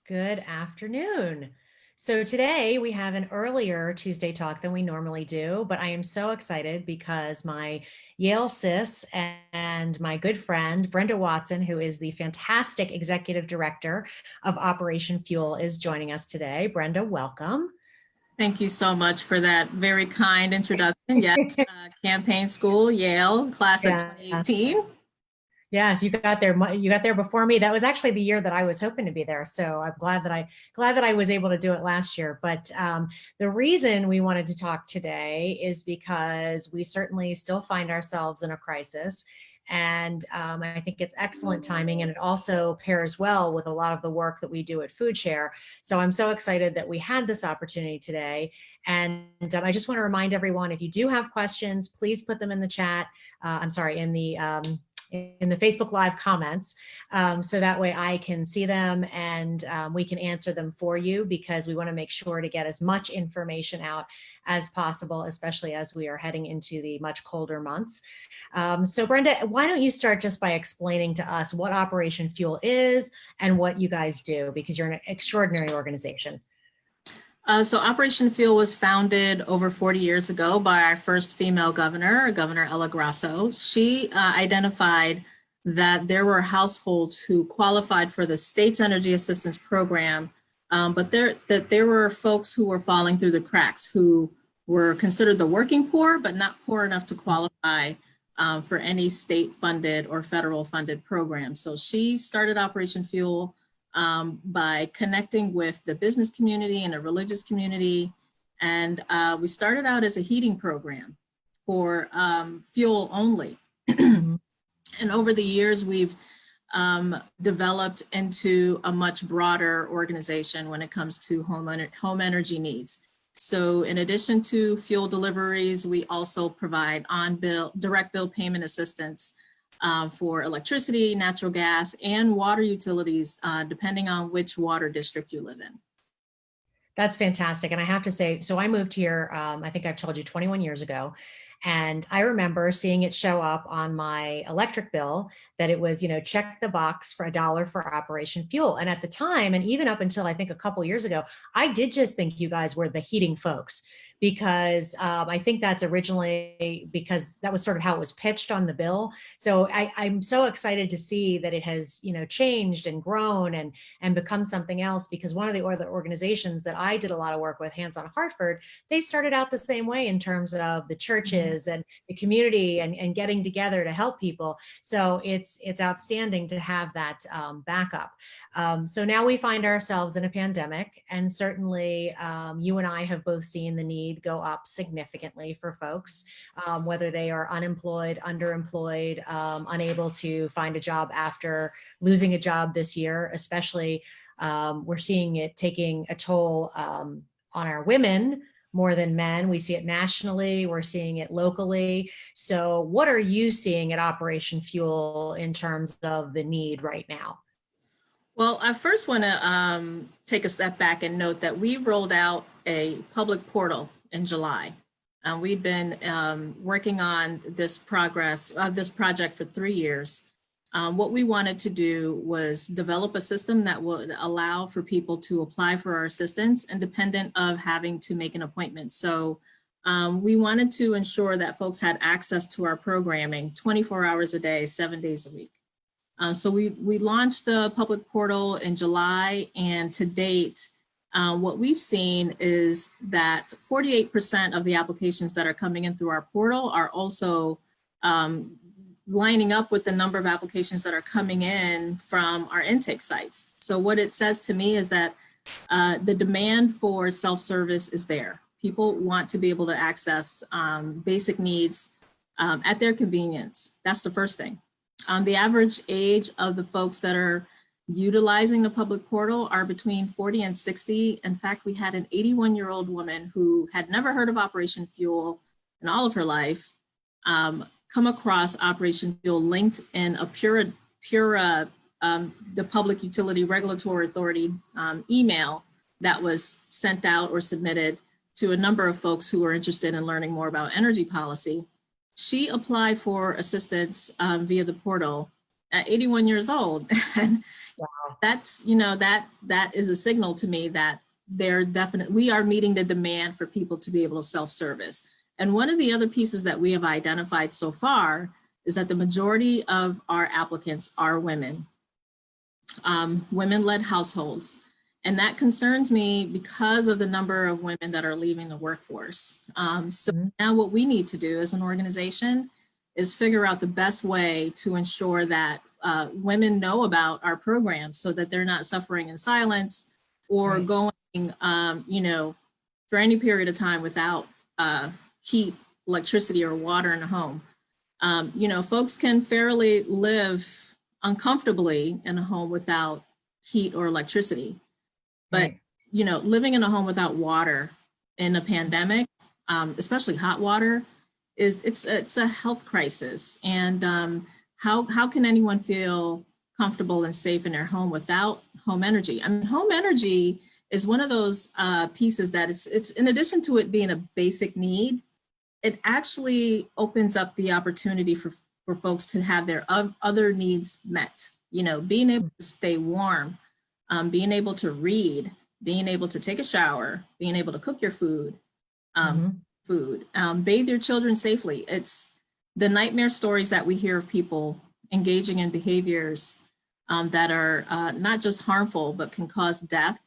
Good afternoon. So today we have an earlier Tuesday talk than we normally do, but I am so excited because my Yale sis and my good friend Brenda Watson, who is the fantastic executive director of Operation Fuel, is joining us today. Brenda, welcome. Thank you so much for that very kind introduction. Yes, campaign school, Yale, class of Yeah. 2018. Yes, you got there. You got there before me. That was actually the year that I was hoping to be there. So I'm glad that I was able to do it last year. But the reason we wanted to talk today is because we certainly still find ourselves in a crisis. And I think it's excellent timing, and it also pairs well with a lot of the work that we do at Food Share. So I'm so excited that we had this opportunity today. And I just want to remind everyone, if you do have questions, please put them in the chat. I'm sorry, in the Facebook Live comments, so that way I can see them and we can answer them for you, because we want to make sure to get as much information out as possible, especially as we are heading into the much colder months. So Brenda, why don't you start just by explaining to us what Operation Fuel is and what you guys do, because you're an extraordinary organization. So Operation Fuel was founded over 40 years ago by our first female governor, Governor Ella Grasso. She identified that there were households who qualified for the state's energy assistance program, but there were folks who were falling through the cracks, who were considered the working poor, but not poor enough to qualify for any state-funded or federal-funded program. So she started Operation Fuel by connecting with the business community and the religious community. And we started out as a heating program for fuel only. And over the years, we've developed into a much broader organization when it comes to home energy needs. So in addition to fuel deliveries, we also provide direct bill payment assistance for electricity, natural gas, and water utilities, depending on which water district you live in. That's fantastic. And I have to say, so I moved here, I think I've told you 21 years ago. And I remember seeing it show up on my electric bill that it was, check the box for $1 for Operation Fuel. And at the time, and even up until I think a couple years ago, I did just think you guys were the heating folks, because I think that's originally because that was sort of how it was pitched on the bill. So I'm so excited to see that it has, changed and grown and become something else, because one of the other organizations that I did a lot of work with, Hands on Hartford, they started out the same way in terms of the churches and the community and getting together to help people. So it's outstanding to have that backup. So now we find ourselves in a pandemic, and certainly you and I have both seen the need go up significantly for folks, whether they are unemployed, underemployed, unable to find a job after losing a job this year. Especially we're seeing it taking a toll on our women more than men. We see it nationally, we're seeing it locally. So what are you seeing at Operation Fuel in terms of the need right now? Well, I first want to take a step back and note that we rolled out a public portal in July. We've been working on this project for 3 years. What we wanted to do was develop a system that would allow for people to apply for our assistance independent of having to make an appointment. So we wanted to ensure that folks had access to our programming 24 hours a day, 7 days a week. So we launched the public portal in July, and to date, what we've seen is that 48% of the applications that are coming in through our portal are also lining up with the number of applications that are coming in from our intake sites. So what it says to me is that the demand for self-service is there. People want to be able to access basic needs at their convenience. That's the first thing. The average age of the folks that are utilizing the public portal are between 40 and 60. In fact, we had an 81-year-old woman who had never heard of Operation Fuel in all of her life come across Operation Fuel linked in a the Public Utility Regulatory Authority email that was sent out or submitted to a number of folks who were interested in learning more about energy policy. She applied for assistance via the portal, at 81 years old. And Wow. that's, that is a signal to me that we are meeting the demand for people to be able to self-service. And one of the other pieces that we have identified so far is that the majority of our applicants are women, women-led households. And that concerns me because of the number of women that are leaving the workforce. So now what we need to do as an organization is figure out the best way to ensure that women know about our programs so that they're not suffering in silence or going, for any period of time without heat, electricity, or water in the home. Folks can fairly live uncomfortably in a home without heat or electricity. But, living in a home without water in a pandemic, especially hot water, it's a health crisis. And how can anyone feel comfortable and safe in their home without home energy? I mean, home energy is one of those pieces that it's in addition to it being a basic need, it actually opens up the opportunity for folks to have their other needs met. Being able to stay warm, being able to read, being able to take a shower, being able to cook your food, bathe your children safely. It's the nightmare stories that we hear of people engaging in behaviors that are not just harmful, but can cause death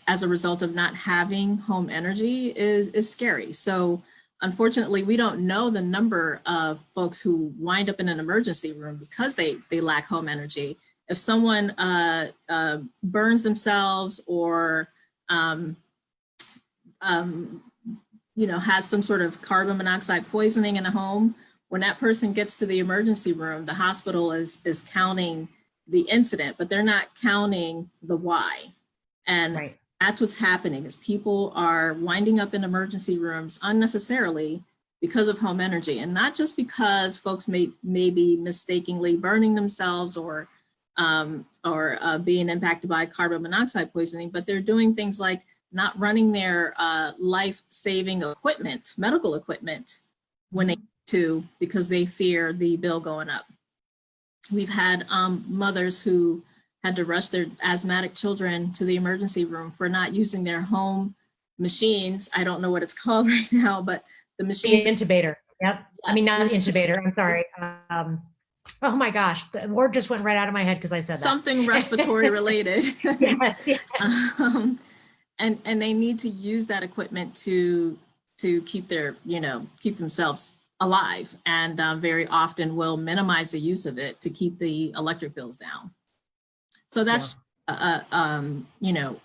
as a result of not having home energy is scary. So unfortunately, we don't know the number of folks who wind up in an emergency room because they lack home energy. If someone burns themselves or has some sort of carbon monoxide poisoning in a home, when that person gets to the emergency room, the hospital is counting the incident, but they're not counting the why. And that's what's happening is people are winding up in emergency rooms unnecessarily because of home energy, and not just because folks may be mistakenly burning themselves or being impacted by carbon monoxide poisoning, but they're doing things like not running their life-saving equipment, medical equipment, when they need to because they fear the bill going up. We've had mothers who had to rush their asthmatic children to the emergency room for not using their home machines. I don't know what it's called right now, but the machines. The intubator. Yep. Yes, I mean, not intubator. I'm sorry. Oh my gosh, the word just went right out of my head because I said something respiratory related. Yes. And they need to use that equipment to keep their, keep themselves alive, and very often will minimize the use of it to keep the electric bills down. So that's a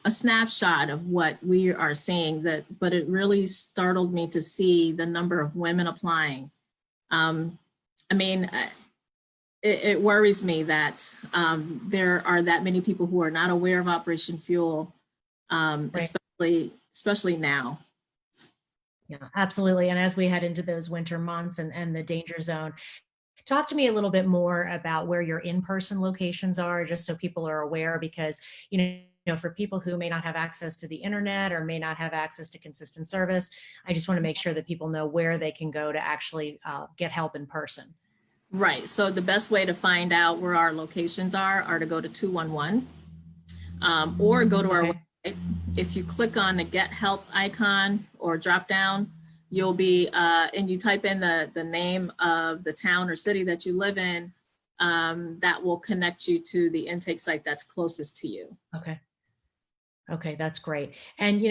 snapshot of what we are seeing, but it really startled me to see the number of women applying. It worries me that there are that many people who are not aware of Operation Fuel, especially now. Yeah, absolutely. And as we head into those winter months and the danger zone, talk to me a little bit more about where your in-person locations are, just so people are aware, because, for people who may not have access to the internet or may not have access to consistent service, I just want to make sure that people know where they can go to actually get help in person. Right. So the best way to find out where our locations are to go to 211 or go to our website. If you click on the Get Help icon or drop down, you'll be, and you type in the name of the town or city that you live in, that will connect you to the intake site that's closest to you. Okay, that's great. And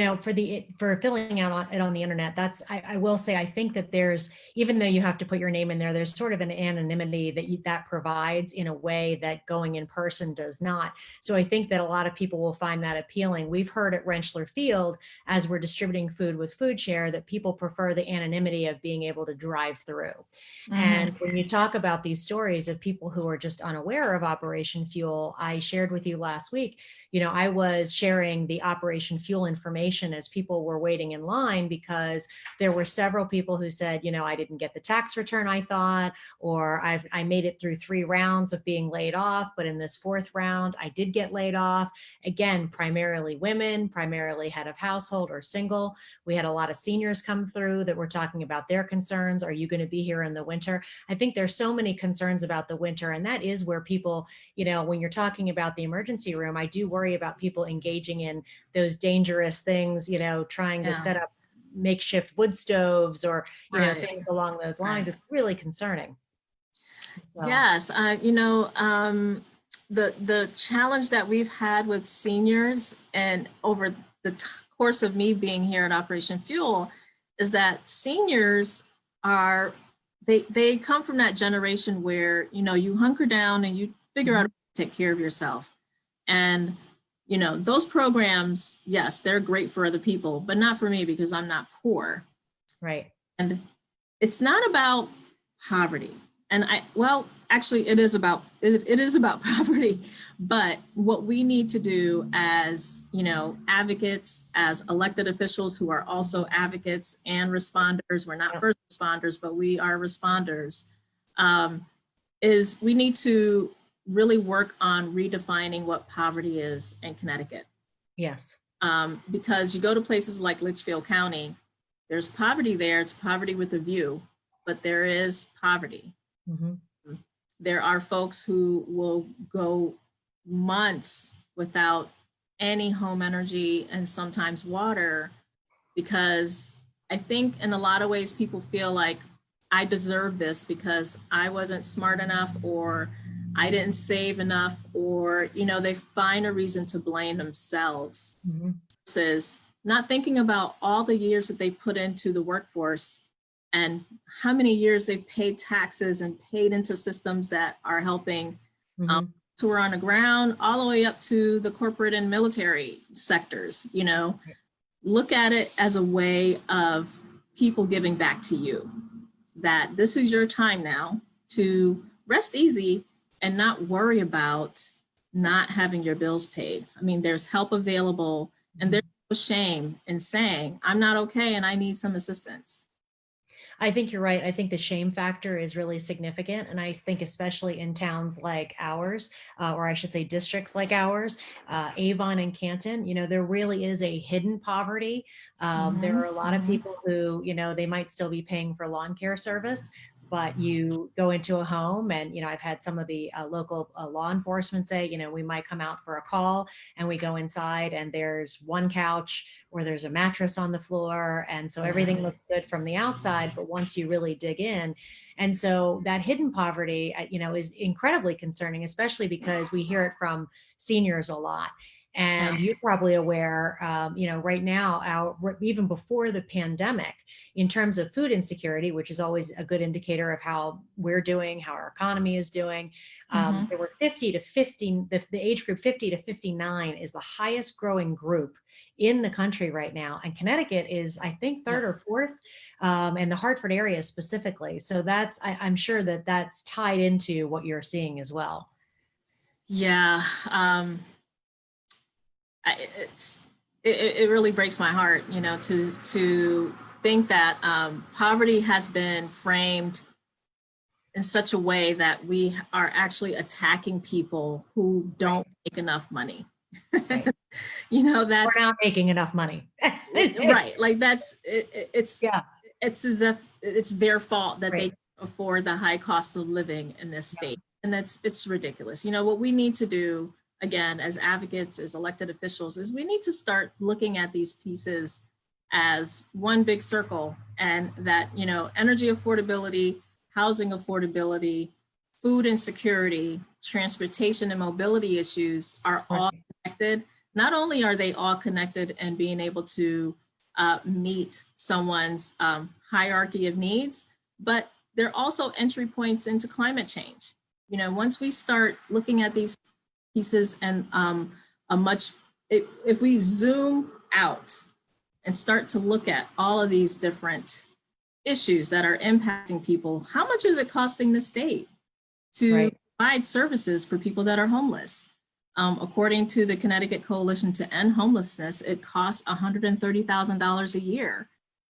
for filling out it on the internet, I will say, I think that there's, even though you have to put your name in there, there's sort of an anonymity that provides in a way that going in person does not. So I think that a lot of people will find that appealing. We've heard at Rentschler Field, as we're distributing food with Food Share, that people prefer the anonymity of being able to drive through. And when you talk about these stories of people who are just unaware of Operation Fuel, I shared with you last week, I was sharing sharing the Operation Fuel information as people were waiting in line, because there were several people who said, I didn't get the tax return I thought, or I made it through 3 rounds of being laid off, but in this 4th round, I did get laid off. Again, primarily women, primarily head of household or single. We had a lot of seniors come through that were talking about their concerns. Are you going to be here in the winter? I think there's so many concerns about the winter, and that is where people, when you're talking about the emergency room, I do worry about people engaging in those dangerous things, trying to set up makeshift wood stoves or, things along those lines. It's really concerning. So. Yes, the challenge that we've had with seniors and over the course of me being here at Operation Fuel is that seniors are, they come from that generation where, you hunker down and you figure out how to take care of yourself. And, those programs, yes, they're great for other people, but not for me because I'm not poor. Right. And it's not about poverty. And actually it is about poverty, but what we need to do as, advocates, as elected officials who are also advocates and responders, we're not first responders, but we are responders, is we need to really work on redefining what poverty is in Connecticut. Yes. Because you go to places like Litchfield County, there's poverty there, it's poverty with a view, but there is poverty. There are folks who will go months without any home energy and sometimes water, because I think in a lot of ways people feel like I deserve this because I wasn't smart enough, or I didn't save enough, or, they find a reason to blame themselves, versus not thinking about all the years that they put into the workforce and how many years they've paid taxes and paid into systems that are helping who are on the ground, all the way up to the corporate and military sectors. Look at it as a way of people giving back to you, that this is your time now to rest easy and not worry about not having your bills paid. I mean, there's help available, and there's no shame in saying, I'm not okay and I need some assistance. I think you're right. I think the shame factor is really significant. And I think especially in towns like ours, or I should say districts like ours, Avon and Canton, there really is a hidden poverty. There are a lot of people who, they might still be paying for lawn care service, but you go into a home and, I've had some of the local law enforcement say, we might come out for a call and we go inside and there's one couch or there's a mattress on the floor. And so everything looks good from the outside, but once you really dig in. And so that hidden poverty, is incredibly concerning, especially because we hear it from seniors a lot. And you're probably aware, right now, even before the pandemic, in terms of food insecurity, which is always a good indicator of how we're doing, how our economy is doing, there were 50 to 50, the age group 50 to 59 is the highest growing group in the country right now. And Connecticut is, I think, 3rd or 4th, and the Hartford area specifically. So I'm sure that that's tied into what you're seeing as well. Yeah. It really breaks my heart, to think that poverty has been framed in such a way that we are actually attacking people who don't make enough money. Right. That's, we're not making enough money. Right. Like it's as if it's their fault that they afford the high cost of living in this state. And it's ridiculous. What we need to do, again, as advocates, as elected officials, is we need to start looking at these pieces as one big circle, and that, energy affordability, housing affordability, food insecurity, transportation and mobility issues are all connected. Not only are they all connected and being able to meet someone's hierarchy of needs, but they're also entry points into climate change. Once we start looking at these pieces and if we zoom out and start to look at all of these different issues that are impacting people, how much is it costing the state to provide services for people that are homeless? According to the Connecticut Coalition to End Homelessness, it costs $130,000 a year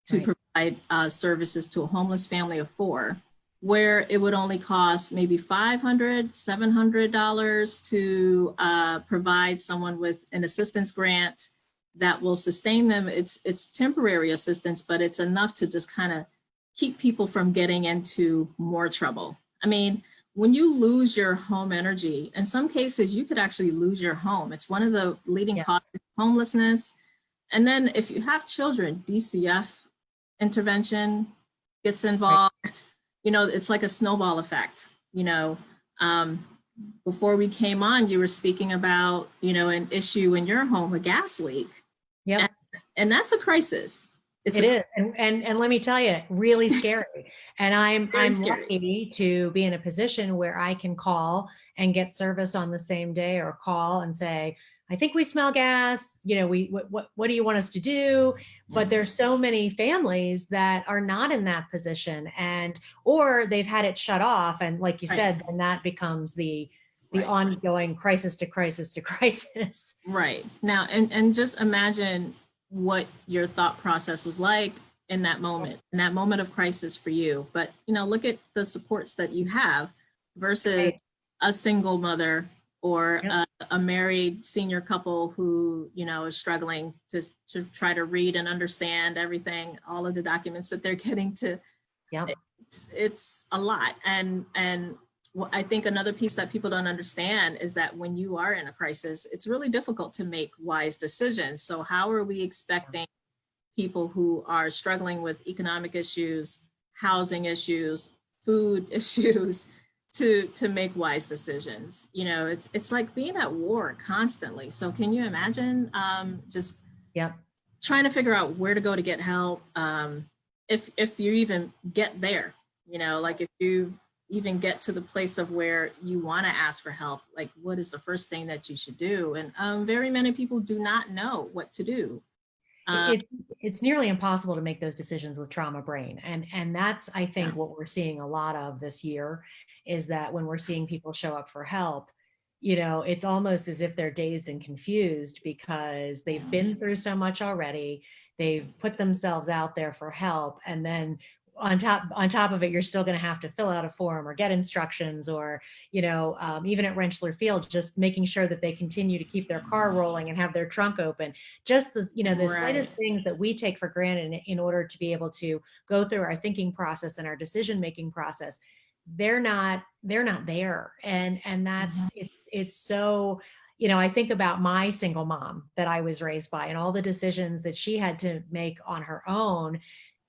to provide services to a homeless family of 4, where it would only cost maybe $500, $700 to provide someone with an assistance grant that will sustain them. It's temporary assistance, but it's enough to just kind of keep people from getting into more trouble. I mean, when you lose your home energy, in some cases, you could actually lose your home. It's one of the leading causes of homelessness. And then if you have children, DCF intervention gets involved. You know, it's like a snowball effect. You know, before we came on, you were speaking about, you know, an issue in your home, a gas leak. Yep. And that's a crisis. It is. And let me tell you, really scary. And I'm lucky to be in a position where I can call and get service on the same day, or call and say, I think we smell gas. You know, what do you want us to do? But there's so many families that are not in that position, or they've had it shut off. And like you said, then that becomes the ongoing crisis to crisis to crisis. Right. Now, and just imagine what your thought process was like in that moment of crisis for you. But, you know, look at the supports that you have versus a single mother or a married senior couple who, you know, is struggling to try to read and understand everything, all of the documents that they're getting to. It's a lot. And I think another piece that people don't understand is that when you are in a crisis, it's really difficult to make wise decisions. So how are we expecting people who are struggling with economic issues, housing issues, food issues to make wise decisions? You know, it's like being at war constantly. So can you imagine just trying to figure out where to go to get help? If you even get there, you know, like if you even get to the place of where you want to ask for help, like what is the first thing that you should do? And very many people do not know what to do. It's nearly impossible to make those decisions with trauma brain. And that's, I think, what we're seeing a lot of this year, is that when we're seeing people show up for help, you know, it's almost as if they're dazed and confused because they've been through so much already. They've put themselves out there for help. And then on top of it, you're still going to have to fill out a form or get instructions, or, you know, even at Rensselaer Field, just making sure that they continue to keep their car rolling and have their trunk open. Just the, you know, the slightest things that we take for granted in order to be able to go through our thinking process and our decision-making process. They're not there. And that's, it's so, you know, I think about my single mom that I was raised by and all the decisions that she had to make on her own.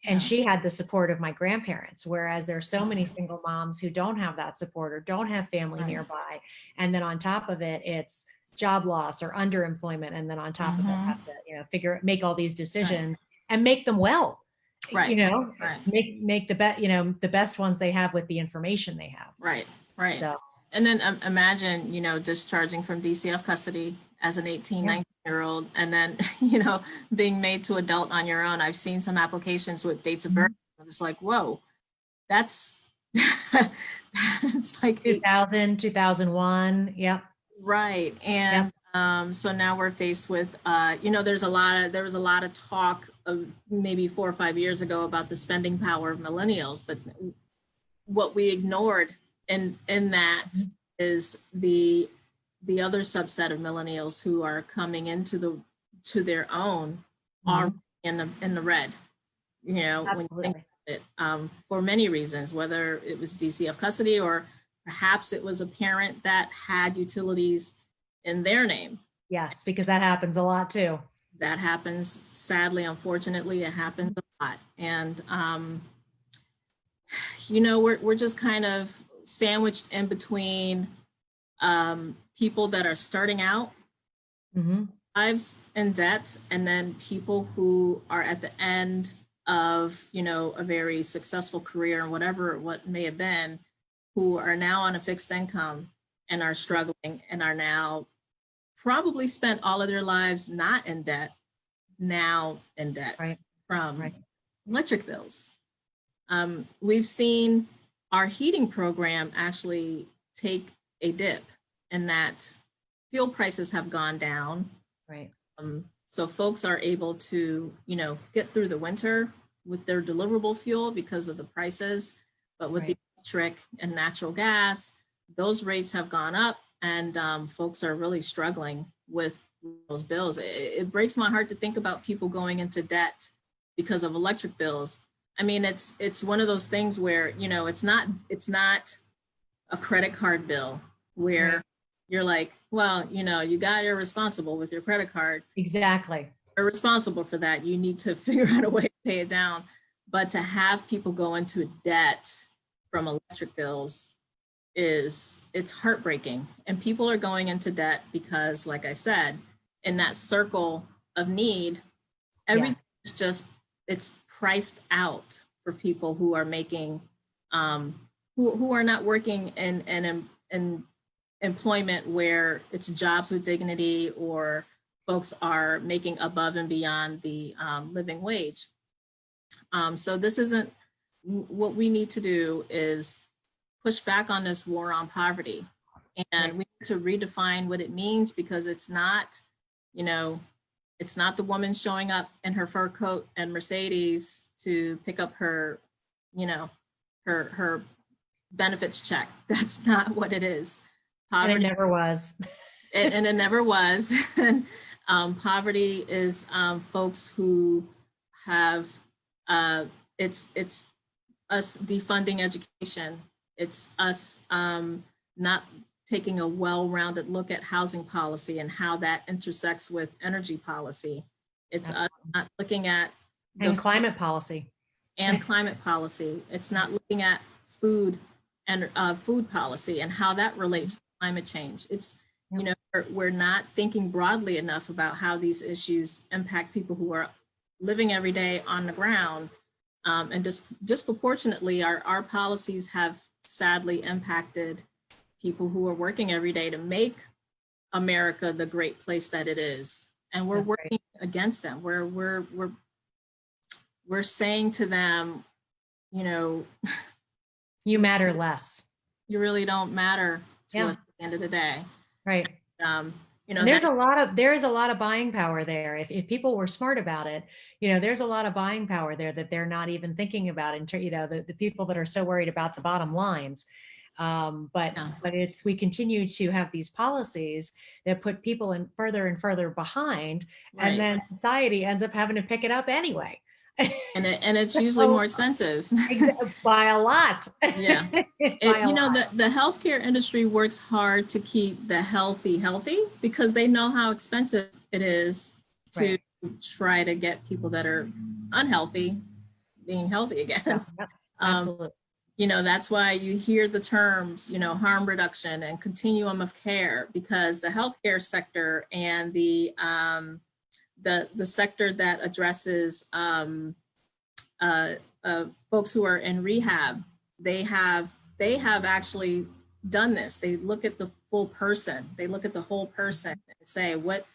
And she had the support of my grandparents, whereas there's so many single moms who don't have that support or don't have family nearby. And then on top of it, it's job loss or underemployment. And then on top of it, have to, you know, make all these decisions and make them well, you know, make the best, you know, the best ones they have with the information they have. Right. So. And then imagine, you know, discharging from DCF custody as an 18, 19-year-old, and then, you know, being made to adult on your own. I've seen some applications with dates of birth. I'm just like, whoa, that's it's like 2000, 2001. Yep. Right. And so now we're faced with, you know, there was a lot of talk of maybe 4 or 5 years ago about the spending power of millennials, but what we ignored in that is the other subset of millennials who are coming into their own are in the red, you know. Absolutely. When you think of it, for many reasons, whether it was DCF custody or perhaps it was a parent that had utilities in their name. Yes, because that happens a lot too. That happens, sadly, unfortunately, it happens a lot. And you know, we're just kind of sandwiched in between people that are starting out lives in debt, and then people who are at the end of, you know, a very successful career and what may have been, who are now on a fixed income and are struggling and are now probably spent all of their lives not in debt, now in debt from electric bills. We've seen our heating program actually take a dip in that fuel prices have gone down. Right. So folks are able to, get through the winter with their deliverable fuel because of the prices. But with the electric and natural gas, those rates have gone up, and folks are really struggling with those bills. It breaks my heart to think about people going into debt because of electric bills. I mean, it's one of those things where, it's not a credit card bill where you're like, well, you got irresponsible with your credit card. Exactly. You're responsible for that. You need to figure out a way to pay it down. But to have people go into debt from electric bills it's heartbreaking. And people are going into debt because, like I said, in that circle of need, everything's just, it's priced out for people who are making, who are not working in employment where it's jobs with dignity, or folks are making above and beyond the living wage. So this isn't, what we need to do is push back on this war on poverty. And we need to redefine what it means, because it's not, it's not the woman showing up in her fur coat and Mercedes to pick up her, her benefits check. That's not what it is. Poverty, and it never was. And it never was. And poverty is folks who have, it's us defunding education. It's us not taking a well-rounded look at housing policy and how that intersects with energy policy. It's us not looking at and climate policy. And climate policy. It's not looking at food and food policy and how that relates to climate change. It's, we're not thinking broadly enough about how these issues impact people who are living every day on the ground. And disproportionately, our policies have sadly impacted people who are working every day to make America the great place that it is. And we're working against them. We're saying to them, you matter less. You really don't matter to us at the end of the day. Right. There's a lot of buying power there. If people were smart about it, there's a lot of buying power there that they're not even thinking about. The people that are so worried about the bottom lines. But we continue to have these policies that put people in further and further behind, and then society ends up having to pick it up anyway. And it's usually more expensive. By a lot. Yeah. The healthcare industry works hard to keep the healthy because they know how expensive it is to try to get people that are unhealthy being healthy again. Absolutely. That's why you hear the terms, harm reduction and continuum of care, because the healthcare sector and the sector that addresses folks who are in rehab, they have actually done this. They look at the full person. They look at the whole person and say, what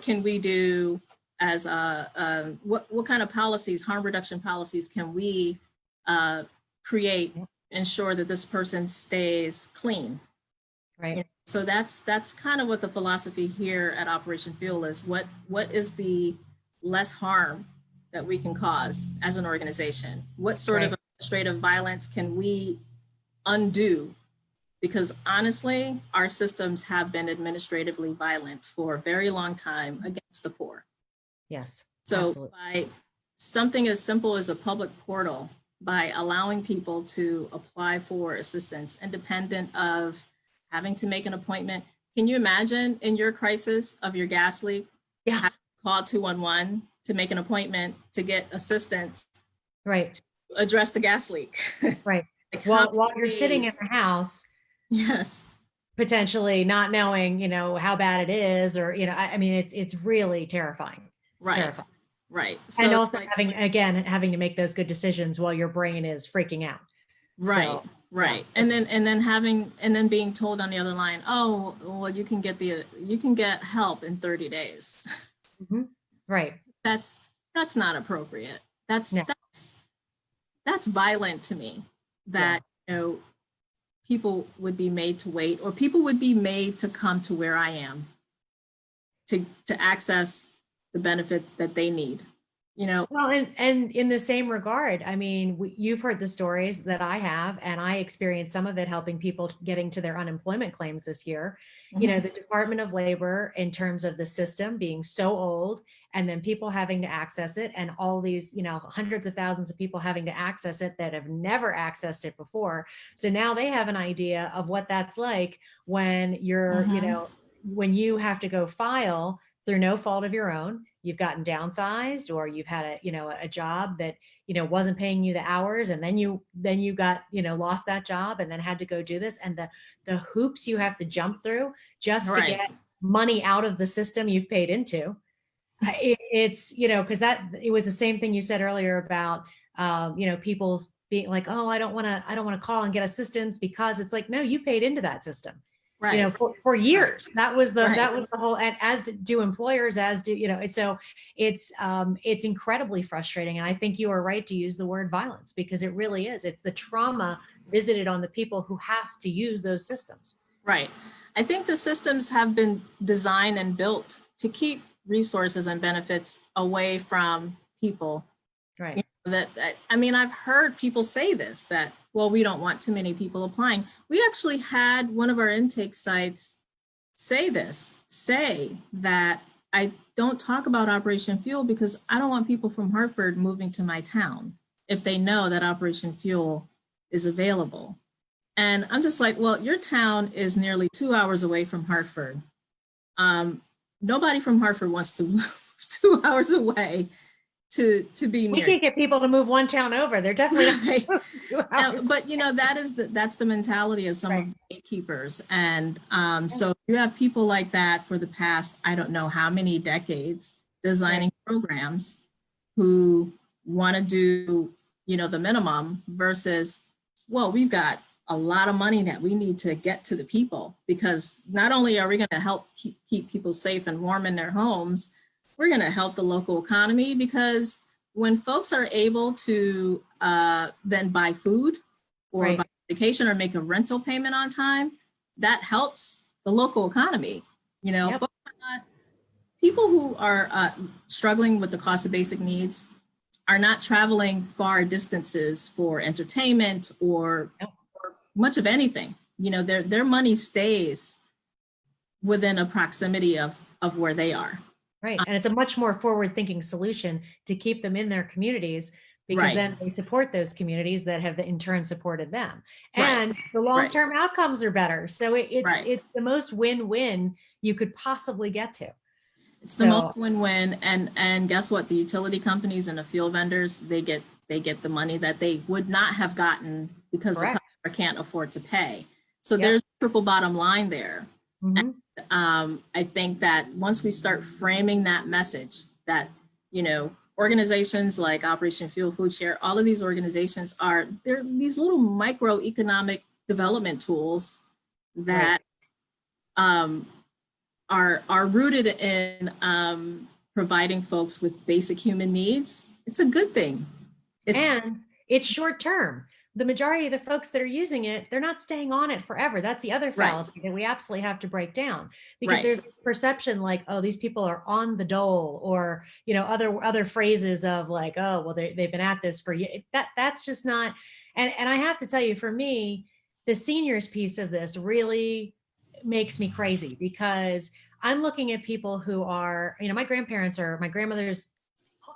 can we do as what kind of policies, harm reduction policies, can we create, ensure that this person stays clean? Right. So that's kind of what the philosophy here at Operation Fuel is. What is the less harm that we can cause as an organization? What sort of administrative violence can we undo? Because honestly, our systems have been administratively violent for a very long time against the poor. Yes. So absolutely. By something as simple as a public portal, by allowing people to apply for assistance independent of having to make an appointment. Can you imagine in your crisis of your gas leak, call 211 to make an appointment to get assistance, to address the gas leak? Like while you're sitting in the house, potentially not knowing, how bad it is, or I mean, it's really terrifying. Terrifying. Right. So and also having to make those good decisions while your brain is freaking out. Right. So, right. And then being told on the other line, oh, well, you can get help in 30 days. Mm-hmm. Right. That's not appropriate. That's violent to me, that, people would be made to wait, or people would be made to come to where I am to access the benefit that they need, you know? Well, and in the same regard, I mean, you've heard the stories that I have, and I experienced some of it helping people getting to their unemployment claims this year. You know, the Department of Labor, in terms of the system being so old, and then people having to access it, and all these, you know, hundreds of thousands of people having to access it that have never accessed it before. So now they have an idea of what that's like when you're, you Mhm. know, when you have to go file through no fault of your own. You've gotten downsized, or you've had a, you know, a job that, you know, wasn't paying you the hours, and then you got, you know, lost that job and then had to go do this, and the hoops you have to jump through just to Right. get money out of the system you've paid into. It's, you know, because that, it was the same thing you said earlier about, you know, people being like, oh, I don't want to call and get assistance, because it's like, no, you paid into that system, you know, Right. for Right. years. Right. That was the whole, and as do employers, as do, you know, and so it's incredibly frustrating. And I think you are right to use the word violence, because it really is. It's the trauma visited on the people who have to use those systems. Right. I think the systems have been designed and built to keep resources and benefits away from people. Right. I mean, I've heard people say this, that, well, we don't want too many people applying. We actually had one of our intake sites say that I don't talk about Operation Fuel because I don't want people from Hartford moving to my town if they know that Operation Fuel is available. And I'm just like, well, your town is nearly 2 hours away from Hartford. Nobody from Hartford wants to move 2 hours away to be We near. can't get people to move one town over. They're definitely not Right. going to move 2 hours. But you know, that's the mentality of some Right. of the gatekeepers. And so you have people like that for the past, I don't know how many decades, designing programs who want to do, you know, the minimum versus, well, we've got a lot of money that we need to get to the people, because not only are we going to help keep people safe and warm in their homes, we're going to help the local economy, because when folks are able to then buy food or Right. buy medication or make a rental payment on time, that helps the local economy. You know, Yep. folks are not, people who are struggling with the cost of basic needs are not traveling far distances for entertainment or Yep. much of anything. You know, their money stays within a proximity of where they are. Right. And it's a much more forward thinking solution to keep them in their communities, because Right, then they support those communities that have in turn supported them. right, And the right, long-term outcomes are better. So right. it's the most win-win you could possibly get to. It's the So most win-win, and guess what? The utility companies and the fuel vendors, they get the money that they would not have gotten because the correct. customer can't afford to pay. So Yep. there's a triple bottom line there. Mm-hmm. I think that once we start framing that message, that, you know, organizations like Operation Fuel, Food Share, all of these organizations they're these little microeconomic development tools that um, are rooted in providing folks with basic human needs. It's a good thing. And it's short term. The majority of the folks that are using it, they're not staying on it forever. That's the other Right, fallacy that we absolutely have to break down, because right, there's perception like, oh, these people are on the dole, or, you know, other phrases of like, oh, well, they've been at this for years. That's just not. And I have to tell you, for me, the seniors piece of this really makes me crazy, because I'm looking at people who are, you know, my grandmother's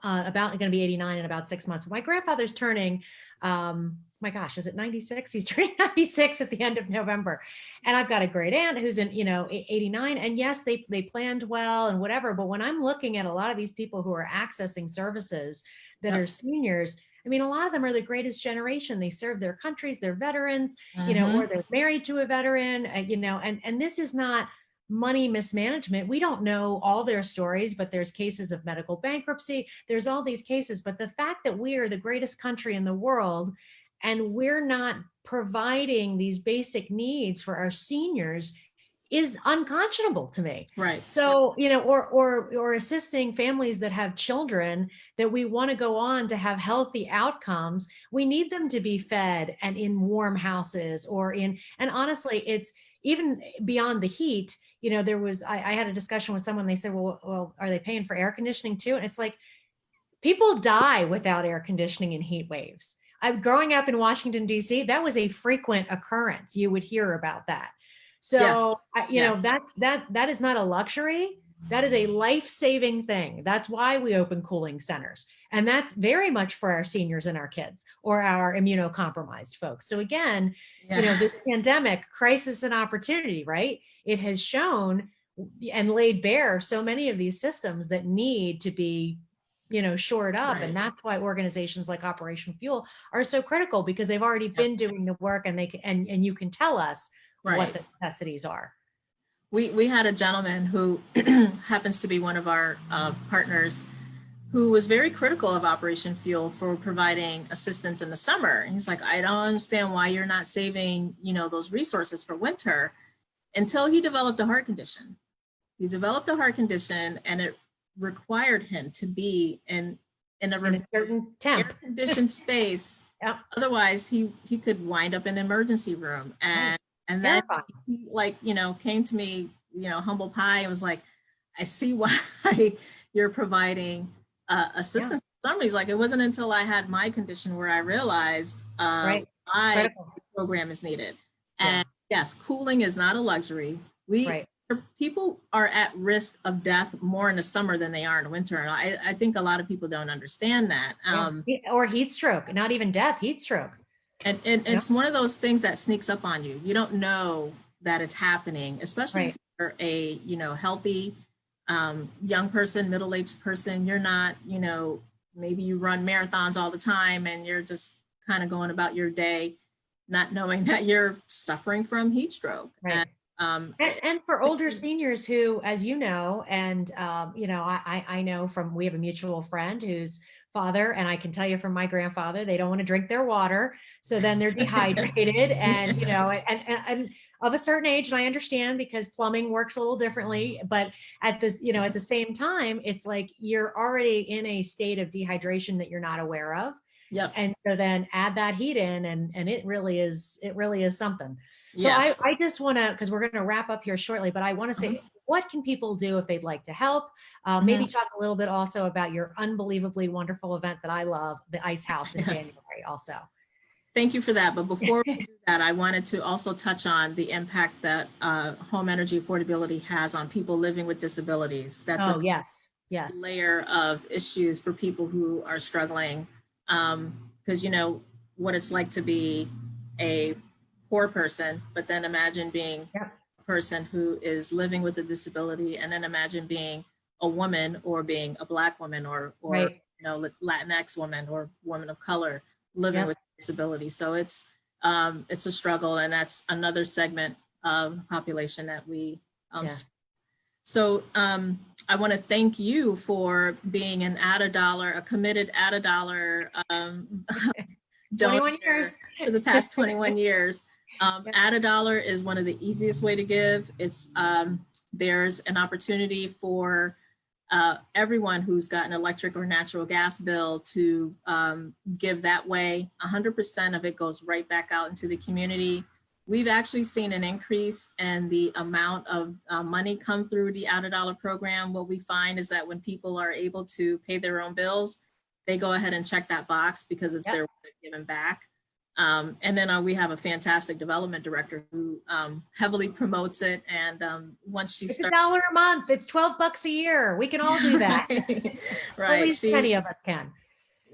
about going to be 89 in about 6 months. My grandfather's turning, my gosh, is it 96? He's turning 96 at the end of November. And I've got a great aunt who's in, you know, 89. And yes, they planned well and whatever. But when I'm looking at a lot of these people who are accessing services that yep. are seniors, I mean, a lot of them are the greatest generation. They serve their countries, they're veterans, you know, or they're married to a veteran, you know, and this is not money mismanagement. We don't know all their stories, but there's cases of medical bankruptcy. There's all these cases. But the fact that we are the greatest country in the world and we're not providing these basic needs for our seniors is unconscionable to me. Right. So, you know, or assisting families that have children that we want to go on to have healthy outcomes. We need them to be fed and in warm houses or in, and honestly, it's even beyond the heat. You know, I had a discussion with someone, they said, well, are they paying for air conditioning too? And it's like, people die without air conditioning in heat waves. Growing up in Washington, D.C., that was a frequent occurrence. You would hear about that. Yes. So, you know, that is not a luxury. That is a life-saving thing. That's why we open cooling centers. And that's very much for our seniors and our kids or our immunocompromised folks. So again, Yeah. you know, this pandemic, crisis and opportunity, right? It has shown and laid bare so many of these systems that need to be, you know, shored up. Right. And that's why organizations like Operation Fuel are so critical, because they've already been doing the work, and they can, and you can tell us what the necessities are. We had a gentleman who happens to be one of our partners, who was very critical of Operation Fuel for providing assistance in the summer. And he's like, I don't understand why you're not saving, you know, those resources for winter, until he developed a heart condition. He developed a heart condition, and it required him to be in a certain temp, air-conditioned space. Yep. Otherwise, he could wind up in an emergency room. And then he, like, you know, came to me, you know, humble pie, and was like, I see why you're providing assistance. He's like, it wasn't until I had my condition where I realized my program is needed. And yes, cooling is not a luxury. People are at risk of death more in the summer than they are in the winter. And I think a lot of people don't understand that. Or heat stroke, not even death, heat stroke. And it's one of those things that sneaks up on you. You don't know that it's happening, especially if you're a, you know, healthy young person, middle-aged person. You're not, you know, maybe you run marathons all the time and you're just kind of going about your day, not knowing that you're suffering from heat stroke. And for older seniors who, as you know, and you know, I know from, we have a mutual friend whose father, and I can tell you from my grandfather, they don't want to drink their water, so then they're dehydrated, and you know, and of a certain age, and I understand because plumbing works a little differently, but at the, you know, at the same time, it's like you're already in a state of dehydration that you're not aware of. Yep. And so then add that heat in, and it really is something. So I just want to, because we're going to wrap up here shortly, but I want to say, what can people do if they'd like to help? Maybe talk a little bit also about your unbelievably wonderful event that I love, the Ice House in January also. Thank you for that. But before we do that, I wanted to also touch on the impact that home energy affordability has on people living with disabilities. That's a layer of issues for people who are struggling. Because you know what it's like to be a poor person, but then imagine being a person who is living with a disability, and then imagine being a woman, or being a Black woman, or you know, Latinx woman, or woman of color living with disability. So it's a struggle, and that's another segment of the population that we So I want to thank you for being an a committed add a dollar 21 years for the past 21 years. Add a dollar is one of the easiest way to give. It's there's an opportunity for everyone who's got an electric or natural gas bill to give that way. 100% of it goes right back out into the community. We've actually seen an increase in the amount of money come through the Add a Dollar program. What we find is that when people are able to pay their own bills, they go ahead and check that box because it's their way of giving back. And then we have a fantastic development director who heavily promotes it. And once she starts, $1 a month, it's $12 a year. We can all do that. Right. At least many of us can.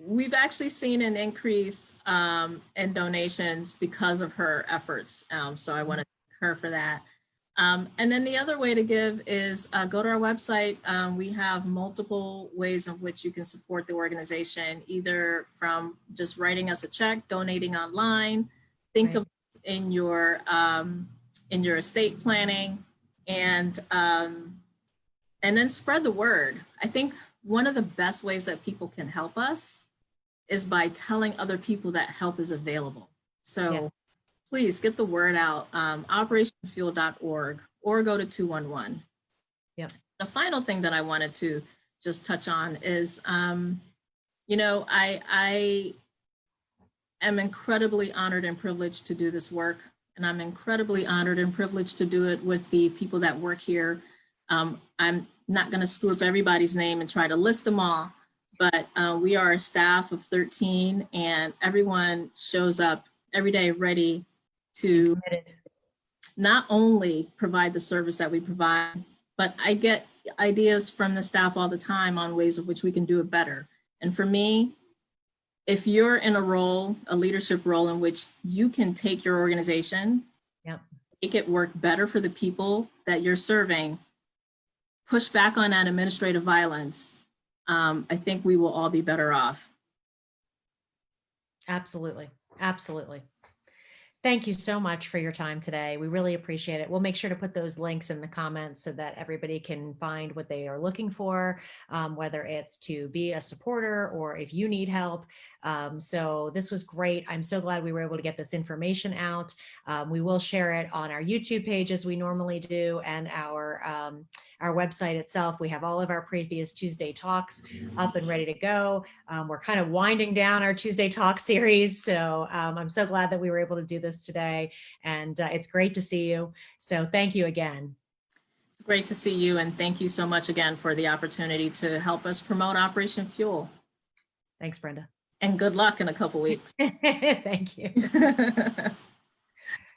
We've actually seen an increase in donations because of her efforts. So I want to thank her for that. And then the other way to give is go to our website. We have multiple ways in which you can support the organization, either from just writing us a check, donating online, think of it in your estate planning, and then spread the word. I think one of the best ways that people can help us is by telling other people that help is available. So please get the word out. OperationFuel.org. or go to 211. Yep. The final thing that I wanted to just touch on is, you know, I am incredibly honored and privileged to do this work. And I'm incredibly honored and privileged to do it with the people that work here. I'm not going to screw up everybody's name and try to list them all, but we are a staff of 13 and everyone shows up every day ready to not only provide the service that we provide, but I get ideas from the staff all the time on ways of which we can do it better. And for me, if you're in a role, a leadership role in which you can take your organization, make it work better for the people that you're serving, push back on that administrative violence, I think we will all be better off. Absolutely. Absolutely. Thank you so much for your time today. We really appreciate it. We'll make sure to put those links in the comments so that everybody can find what they are looking for, whether it's to be a supporter or if you need help. So this was great. I'm so glad we were able to get this information out. We will share it on our YouTube page as we normally do, and our website itself. We have all of our previous Tuesday talks up and ready to go. We're kind of winding down our Tuesday talk series. So I'm so glad that we were able to do this today, and it's great to see you. So thank you again. It's great to see you, and thank you so much again for the opportunity to help us promote Operation Fuel. Thanks, Brenda. And good luck in a couple weeks. Thank you.